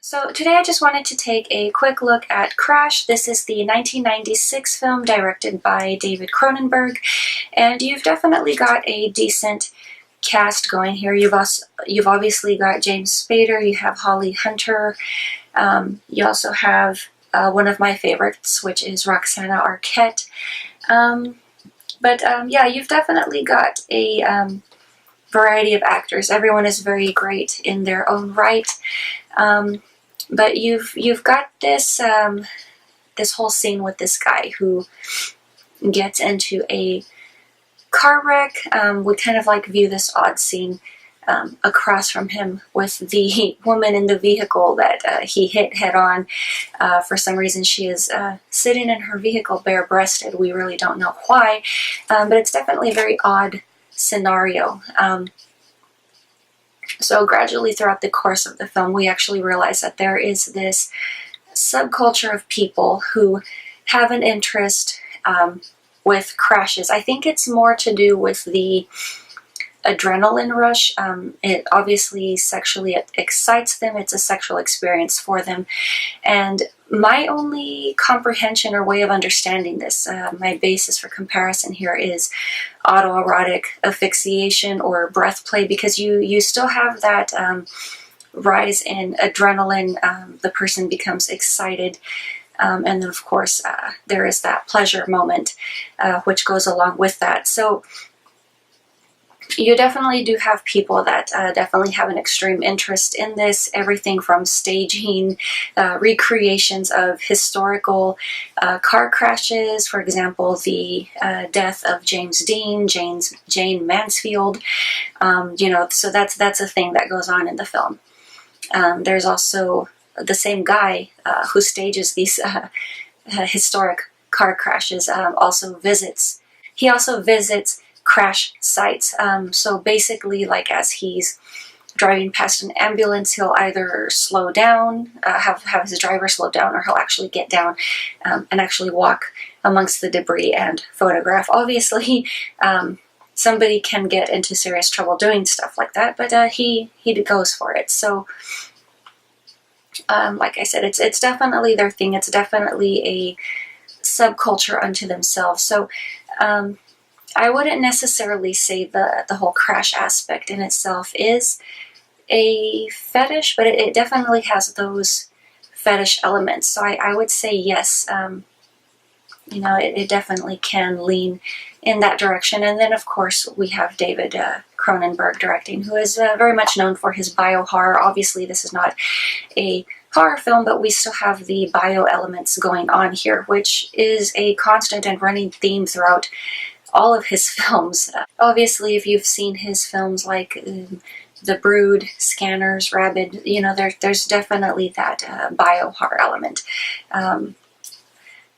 So today I just wanted to take a quick look at Crash. This is the 1996 film directed by David Cronenberg, and you've definitely got a decent cast going here. You've obviously got James Spader, you have Holly Hunter, you also have one of my favorites, which is Roxana Arquette. Yeah, you've definitely got a variety of actors. Everyone is very great in their own right. But you've got this this whole scene with this guy who gets into a car wreck. We kind of like view this odd scene across from him with the woman in the vehicle that he hit head on. For some reason she is sitting in her vehicle bare-breasted. We really don't know why, but it's definitely a very odd scenario. So gradually throughout the course of the film, we actually realize that there is this subculture of people who have an interest with crashes. I think it's more to do with the adrenaline rush. It obviously sexually excites them. It's a sexual experience for them. And my only comprehension or way of understanding this, my basis for comparison here, is autoerotic asphyxiation or breath play, because you still have that rise in adrenaline. The person becomes excited. And then, of course, there is that pleasure moment which goes along with that. So you definitely do have people that definitely have an extreme interest in this. Everything from staging recreations of historical car crashes, for example, the death of James Dean, Jane Mansfield. So that's a thing that goes on in the film. There's also the same guy who stages these historic car crashes. He also visits crash sites. So basically, like, as he's driving past an ambulance, he'll either slow down, have his driver slow down, or he'll actually get down and actually walk amongst the debris and photograph. Obviously, somebody can get into serious trouble doing stuff like that, but he goes for it. So like I said, it's definitely their thing. It's definitely a subculture unto themselves. So I wouldn't necessarily say the whole crash aspect in itself is a fetish, but it definitely has those fetish elements. So I would say yes, it definitely can lean in that direction. And then, of course, we have David Cronenberg directing, who is very much known for his bio-horror. Obviously, this is not a horror film, but we still have the bio elements going on here, which is a constant and running theme throughout all of his films. Obviously, if you've seen his films like The Brood, Scanners, Rabid, there's definitely that bio-horror element.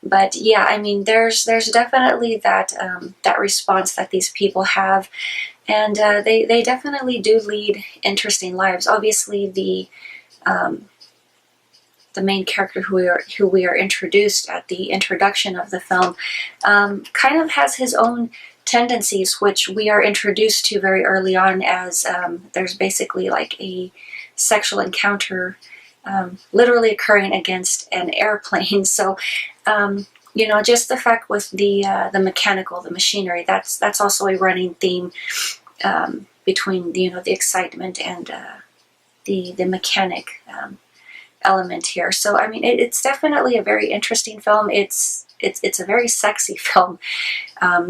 But yeah, I mean, there's definitely that that response that these people have, and they definitely do lead interesting lives. Obviously, the main character who we are introduced at the introduction of the film kind of has his own tendencies, which we are introduced to very early on, as there's basically like a sexual encounter literally occurring against an airplane. So just the fact with the mechanical, the machinery, that's also a running theme between the excitement and the mechanic element here. So I mean, it's definitely a very interesting film. It's a very sexy film,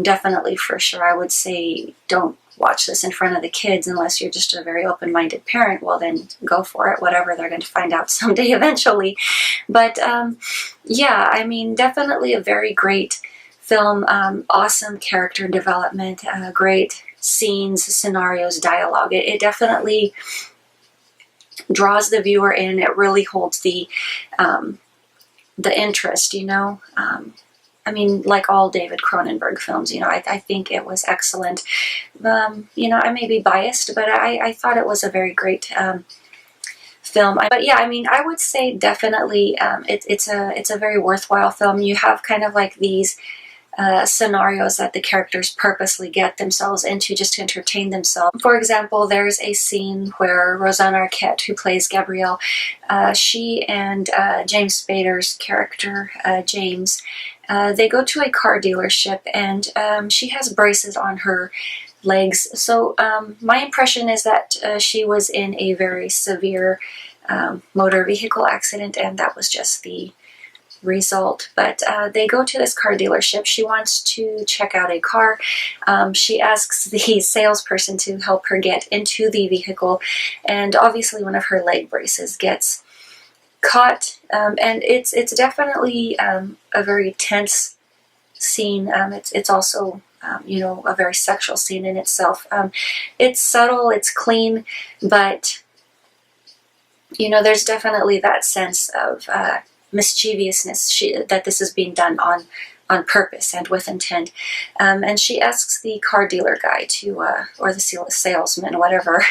definitely, for sure. I would say don't watch this in front of the kids unless you're just a very open-minded parent. Well, then go for it, whatever, they're going to find out someday eventually. But yeah, I mean, definitely a very great film. Awesome character development, great scenes, scenarios, dialogue. It definitely draws the viewer in. It really holds the interest, I mean, like all David Cronenberg films, I think it was excellent. I may be biased, but I thought it was a very great film. But yeah, I mean, I would say definitely it's a very worthwhile film. You have kind of like these scenarios that the characters purposely get themselves into just to entertain themselves. For example, there's a scene where Rosanna Arquette, who plays Gabrielle, she and James Spader's character, James, they go to a car dealership, and she has braces on her legs. So my impression is that she was in a very severe motor vehicle accident, and that was just the result. But they go to this car dealership. She wants to check out a car. She asks the salesperson to help her get into the vehicle, and obviously one of her leg braces gets caught, and it's definitely a very tense scene. It's also you know, a very sexual scene in itself. It's subtle, it's clean, but you know, there's definitely that sense of mischievousness that this is being done on purpose and with intent. And she asks the car dealer guy to, or the salesman, whatever,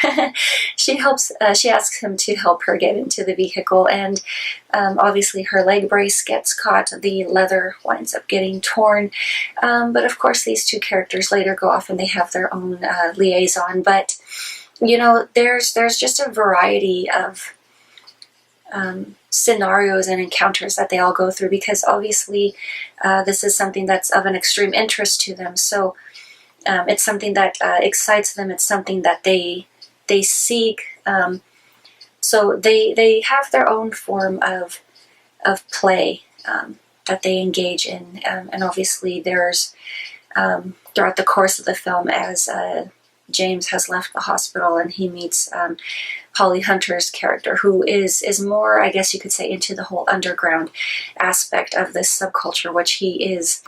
she asks him to help her get into the vehicle, and obviously her leg brace gets caught, the leather winds up getting torn, but of course these two characters later go off and they have their own liaison. But you know, there's just a variety of scenarios and encounters that they all go through, because obviously this is something that's of an extreme interest to them. So it's something that excites them. It's something that they seek. So they have their own form of play that they engage in, and obviously there's throughout the course of the film, as James has left the hospital and he meets Holly Hunter's character, who is more, I guess you could say, into the whole underground aspect of this subculture, which he is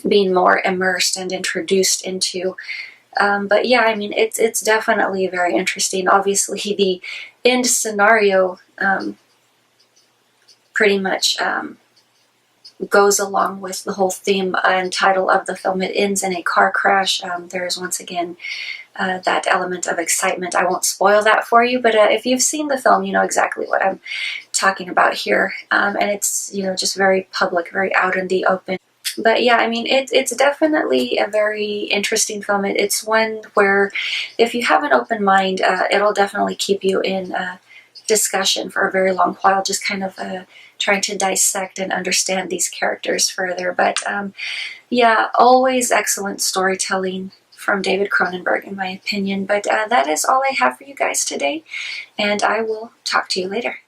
being more immersed and introduced into. But yeah, I mean, it's definitely very interesting. Obviously, the end scenario pretty much goes along with the whole theme and title of the film. It ends in a car crash. There's once again that element of excitement. I won't spoil that for you, but if you've seen the film, you know exactly what I'm talking about here. And it's, you know, just very public, very out in the open. But yeah, I mean, it's definitely a very interesting film. It's one where, if you have an open mind, it'll definitely keep you in discussion for a very long while, just kind of trying to dissect and understand these characters further. But yeah, always excellent storytelling from David Cronenberg, in my opinion. But that is all I have for you guys today, and I will talk to you later.